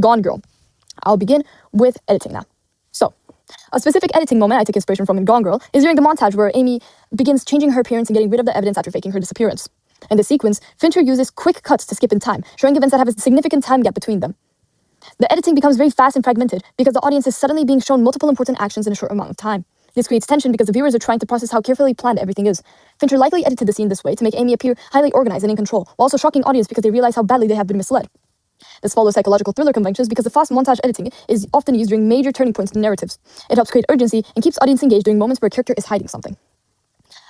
Gone Girl. I'll begin with editing now. So, a specific editing moment I took inspiration from in Gone Girl is during the montage where Amy begins changing her appearance and getting rid of the evidence after faking her disappearance. In this sequence, Fincher uses quick cuts to skip in time, showing events that have a significant time gap between them. The editing becomes very fast and fragmented because the audience is suddenly being shown multiple important actions in a short amount of time. This creates tension because the viewers are trying to process how carefully planned everything is. Fincher likely edited the scene this way to make Amy appear highly organized and in control, while also shocking audience because they realize how badly they have been misled. This follows psychological thriller conventions because the fast montage editing is often used during major turning points in narratives. It helps create urgency and keeps audience engaged during moments where a character is hiding something.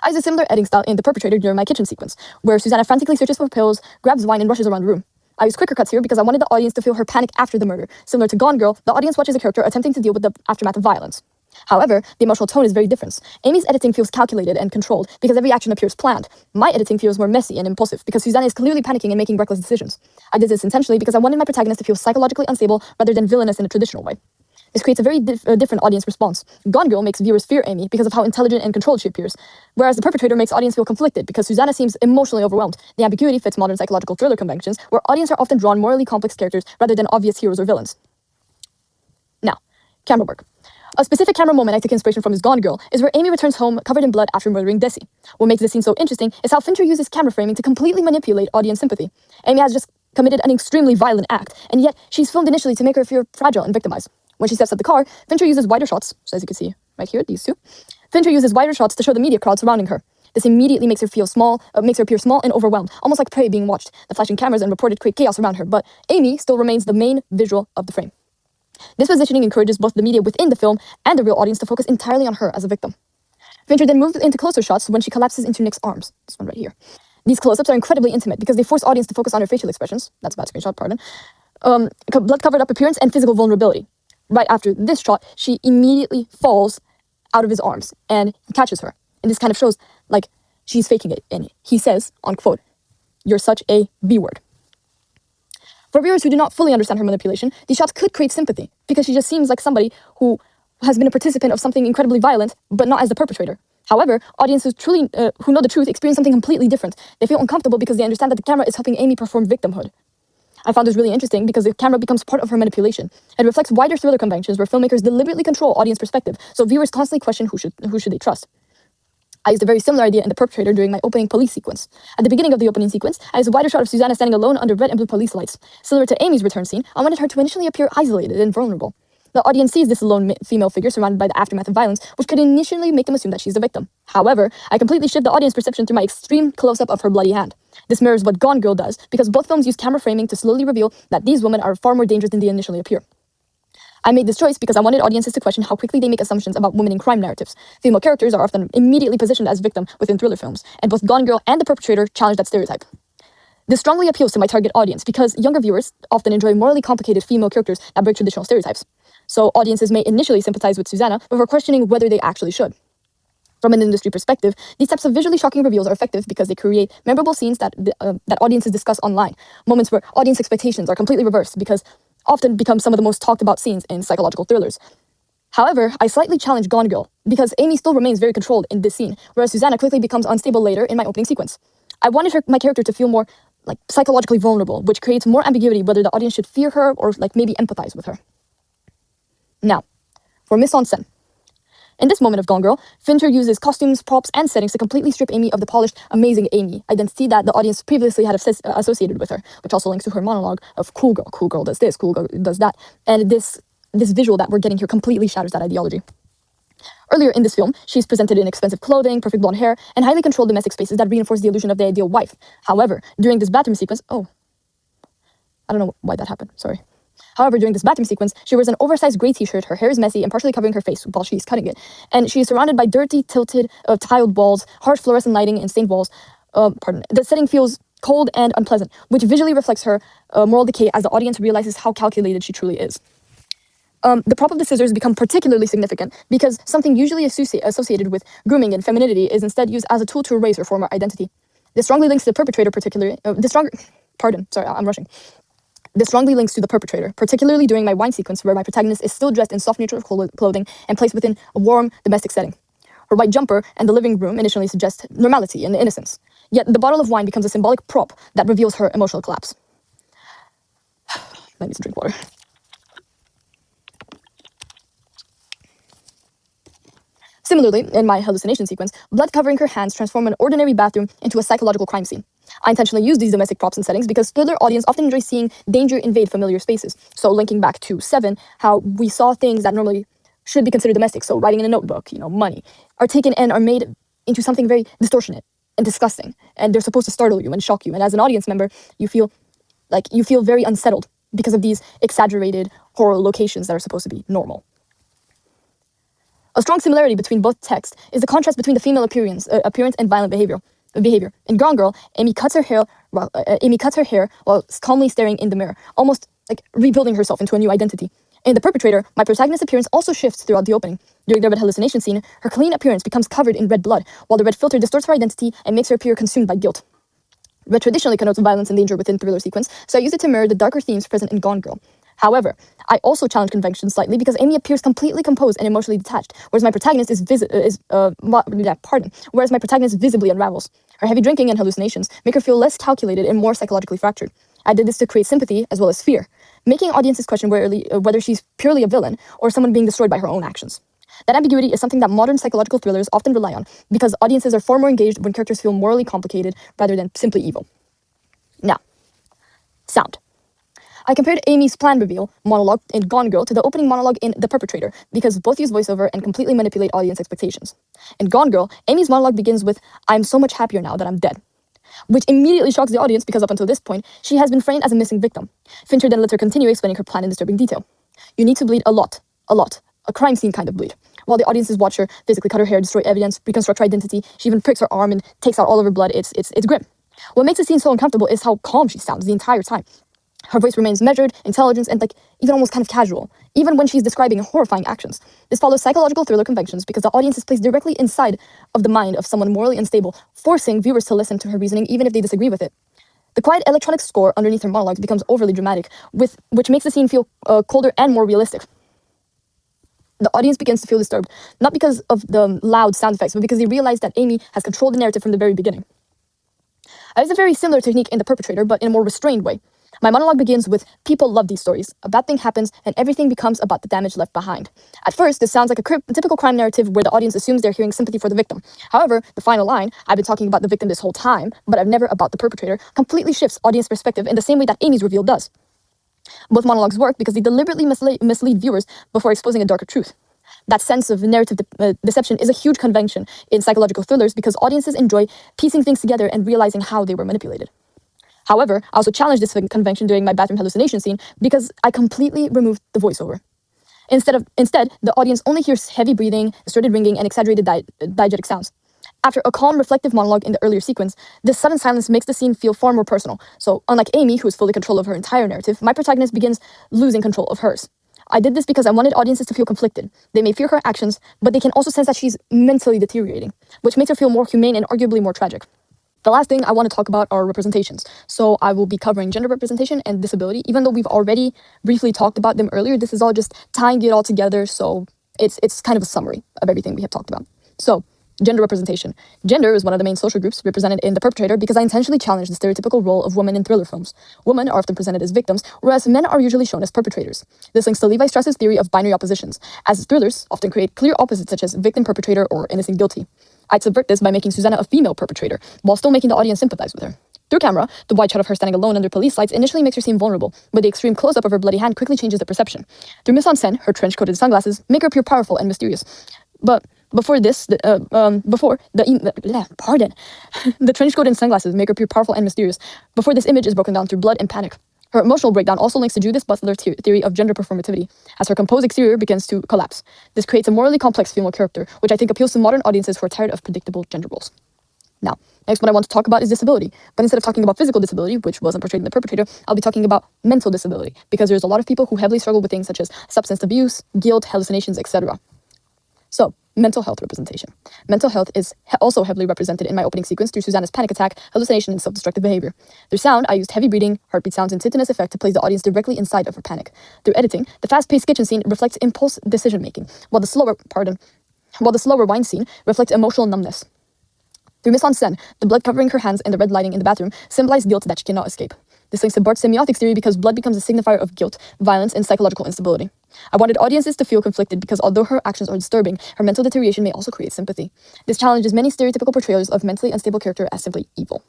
I use a similar editing style in The Perpetrator during my kitchen sequence, where Susanna frantically searches for pills, grabs wine, and rushes around the room. I use quicker cuts here because I wanted the audience to feel her panic after the murder. Similar to Gone Girl, the audience watches a character attempting to deal with the aftermath of violence. However, the emotional tone is very different. Amy's editing feels calculated and controlled because every action appears planned. My editing feels more messy and impulsive because Susanna is clearly panicking and making reckless decisions. I did this intentionally because I wanted my protagonist to feel psychologically unstable rather than villainous in a traditional way. This creates a very different audience response. Gone Girl makes viewers fear Amy because of how intelligent and controlled she appears, whereas The Perpetrator makes audience feel conflicted because Susanna seems emotionally overwhelmed. The ambiguity fits modern psychological thriller conventions, where audience are often drawn morally complex characters rather than obvious heroes or villains. Now, camera work. A specific camera moment I took inspiration from is Gone Girl is where Amy returns home covered in blood after murdering Desi. What makes this scene so interesting is how Fincher uses camera framing to completely manipulate audience sympathy. Amy has just committed an extremely violent act, and yet she's filmed initially to make her feel fragile and victimized. When she steps out the car, Fincher uses wider shots, so as you can see right here, these two. Fincher uses wider shots to show the media crowd surrounding her. This immediately makes her appear small and overwhelmed, almost like prey being watched. The flashing cameras and reported create chaos around her, but Amy still remains the main visual of the frame. This positioning encourages both the media within the film and the real audience to focus entirely on her as a victim. Fincher then moves into closer shots when she collapses into Nick's arms. This one right here. These close-ups are incredibly intimate because they force audience to focus on her facial expressions. That's a bad screenshot, pardon. Blood-covered up appearance and physical vulnerability. Right after this shot, she immediately falls out of his arms and he catches her. And this kind of shows, like, she's faking it. And he says, unquote, "You're such a B-word." For viewers who do not fully understand her manipulation, these shots could create sympathy because she just seems like somebody who has been a participant of something incredibly violent, but not as the perpetrator. However, audiences truly who know the truth experience something completely different. They feel uncomfortable because they understand that the camera is helping Amy perform victimhood. I found this really interesting because the camera becomes part of her manipulation. It reflects wider thriller conventions where filmmakers deliberately control audience perspective, so viewers constantly question who should they trust. I used a very similar idea in The Perpetrator during my opening police sequence. At the beginning of the opening sequence, I used a wider shot of Susanna standing alone under red and blue police lights. Similar to Amy's return scene, I wanted her to initially appear isolated and vulnerable. The audience sees this lone female figure surrounded by the aftermath of violence, which could initially make them assume that she's the victim. However, I completely shift the audience perception through my extreme close-up of her bloody hand. This mirrors what Gone Girl does, because both films use camera framing to slowly reveal that these women are far more dangerous than they initially appear. I made this choice because I wanted audiences to question how quickly they make assumptions about women in crime narratives. Female characters are often immediately positioned as victim within thriller films, and both Gone Girl and The Perpetrator challenge that stereotype. This strongly appeals to my target audience because younger viewers often enjoy morally complicated female characters that break traditional stereotypes. So audiences may initially sympathize with Susanna before questioning whether they actually should. From an industry perspective, these types of visually shocking reveals are effective because they create memorable scenes that audiences discuss online. Moments where audience expectations are completely reversed because often become some of the most talked about scenes in psychological thrillers. However, I slightly challenge Gone Girl because Amy still remains very controlled in this scene, whereas Susanna quickly becomes unstable later in my opening sequence. I wanted my character to feel more psychologically vulnerable, which creates more ambiguity whether the audience should fear her or maybe empathize with her. Now, for mise en scène. In this moment of Gone Girl, Fincher uses costumes, props, and settings to completely strip Amy of the polished, amazing Amy identity that the audience previously had associated with her, which also links to her monologue of cool girl does this, cool girl does that, and this visual that we're getting here completely shatters that ideology. Earlier in this film, she's presented in expensive clothing, perfect blonde hair, and highly controlled domestic spaces that reinforce the illusion of the ideal wife. However, during this bathroom sequence, I don't know why that happened, sorry. However, during this bathroom sequence, she wears an oversized gray t-shirt, her hair is messy and partially covering her face while she's cutting it, and she is surrounded by dirty, tilted, tiled walls, harsh fluorescent lighting, and stained walls. The setting feels cold and unpleasant, which visually reflects her moral decay as the audience realizes how calculated she truly is. The prop of the scissors become particularly significant because something usually associated with grooming and femininity is instead used as a tool to erase her former identity. This strongly links to the perpetrator, This strongly links to The Perpetrator, particularly during my wine sequence where my protagonist is still dressed in soft neutral clothing and placed within a warm domestic setting. Her white jumper and the living room initially suggest normality and innocence, yet the bottle of wine becomes a symbolic prop that reveals her emotional collapse. I need to drink water. Similarly, in my hallucination sequence, blood covering her hands transform an ordinary bathroom into a psychological crime scene. I intentionally use these domestic props and settings because thriller audience often enjoy seeing danger invade familiar spaces. So linking back to 7, how we saw things that normally should be considered domestic, so writing in a notebook, money, are taken and are made into something very distortionate and disgusting. And they're supposed to startle you and shock you. And as an audience member, you feel very unsettled because of these exaggerated horror locations that are supposed to be normal. A strong similarity between both texts is the contrast between the female appearance and violent behavior. In Gone Girl, Amy cuts her hair while calmly staring in the mirror, almost like rebuilding herself into a new identity. In The Perpetrator, my protagonist's appearance also shifts throughout the opening. During the red hallucination scene, her clean appearance becomes covered in red blood, while the red filter distorts her identity and makes her appear consumed by guilt. Red traditionally connotes violence and danger within thriller sequence, so I use it to mirror the darker themes present in Gone Girl. However, I also challenge convention slightly because Amy appears completely composed and emotionally detached, whereas my protagonist visibly unravels. Her heavy drinking and hallucinations make her feel less calculated and more psychologically fractured. I did this to create sympathy as well as fear, making audiences question whether she's purely a villain or someone being destroyed by her own actions. That ambiguity is something that modern psychological thrillers often rely on because audiences are far more engaged when characters feel morally complicated rather than simply evil. Now, sound. I compared Amy's plan reveal monologue in Gone Girl to the opening monologue in The Perpetrator because both use voiceover and completely manipulate audience expectations. In Gone Girl, Amy's monologue begins with, "I'm so much happier now that I'm dead," which immediately shocks the audience because up until this point, she has been framed as a missing victim. Fincher then lets her continue explaining her plan in disturbing detail. "You need to bleed a lot, a crime scene kind of bleed." While the audiences watch her physically cut her hair, destroy evidence, reconstruct her identity, she even pricks her arm and takes out all of her blood. It's grim. What makes the scene so uncomfortable is how calm she sounds the entire time. Her voice remains measured, intelligent, and even almost kind of casual, even when she's describing horrifying actions. This follows psychological thriller conventions because the audience is placed directly inside of the mind of someone morally unstable, forcing viewers to listen to her reasoning even if they disagree with it. The quiet electronic score underneath her monologues becomes overly dramatic, which makes the scene feel colder and more realistic. The audience begins to feel disturbed, not because of the loud sound effects, but because they realize that Amy has controlled the narrative from the very beginning. I use a very similar technique in The Perpetrator, but in a more restrained way. My monologue begins with, "People love these stories. A bad thing happens, and everything becomes about the damage left behind." At first, this sounds like a typical crime narrative where the audience assumes they're hearing sympathy for the victim. However, the final line, "I've been talking about the victim this whole time, but I've never about the perpetrator," completely shifts audience perspective in the same way that Amy's reveal does. Both monologues work because they deliberately mislead viewers before exposing a darker truth. That sense of narrative deception is a huge convention in psychological thrillers because audiences enjoy piecing things together and realizing how they were manipulated. However, I also challenged this convention during my bathroom hallucination scene because I completely removed the voiceover. Instead, the audience only hears heavy breathing, distorted ringing, and exaggerated diegetic sounds. After a calm, reflective monologue in the earlier sequence, this sudden silence makes the scene feel far more personal. So, unlike Amy, who is fully in control of her entire narrative, my protagonist begins losing control of hers. I did this because I wanted audiences to feel conflicted. They may fear her actions, but they can also sense that she's mentally deteriorating, which makes her feel more humane and arguably more tragic. The last thing I want to talk about are representations. So I will be covering gender representation and disability. Even though we've already briefly talked about them earlier, this is all just tying it all together, so it's kind of a summary of everything we have talked about. So, gender representation. Gender is one of the main social groups represented in The Perpetrator because I intentionally challenge the stereotypical role of women in thriller films. Women are often presented as victims, whereas men are usually shown as perpetrators. This links to Levi Strauss's theory of binary oppositions, as thrillers often create clear opposites such as victim-perpetrator or innocent-guilty. I'd subvert this by making Susanna a female perpetrator, while still making the audience sympathize with her. Through camera, the wide shot of her standing alone under police lights initially makes her seem vulnerable, but the extreme close-up of her bloody hand quickly changes the perception. Through mise-en-scène, her trench-coated sunglasses make her appear powerful and mysterious. But before this, the trench-coated sunglasses make her appear powerful and mysterious. Before this image is broken down through blood and panic. Her emotional breakdown also links to Judith Butler's theory of gender performativity, as her composed exterior begins to collapse. This creates a morally complex female character, which I think appeals to modern audiences who are tired of predictable gender roles. Now, next what I want to talk about is disability. But instead of talking about physical disability, which wasn't portrayed in The Perpetrator, I'll be talking about mental disability, because there's a lot of people who heavily struggle with things such as substance abuse, guilt, hallucinations, etc. So, mental health representation. Mental health is also heavily represented in my opening sequence through Susanna's panic attack, hallucination, and self-destructive behavior. Through sound, I used heavy breathing, heartbeat sounds, and tinnitus effect to place the audience directly inside of her panic. Through editing, the fast-paced kitchen scene reflects impulse decision-making, while the slower wine scene reflects emotional numbness. Through mise-en-scène, the blood covering her hands and the red lighting in the bathroom symbolize guilt that she cannot escape. This links to Bart's semiotics theory because blood becomes a signifier of guilt, violence, and psychological instability. I wanted audiences to feel conflicted because although her actions are disturbing, her mental deterioration may also create sympathy. This challenges many stereotypical portrayals of mentally unstable character as simply evil.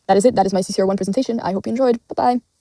That is it. That is my CCR1 presentation. I hope you enjoyed. Bye-bye.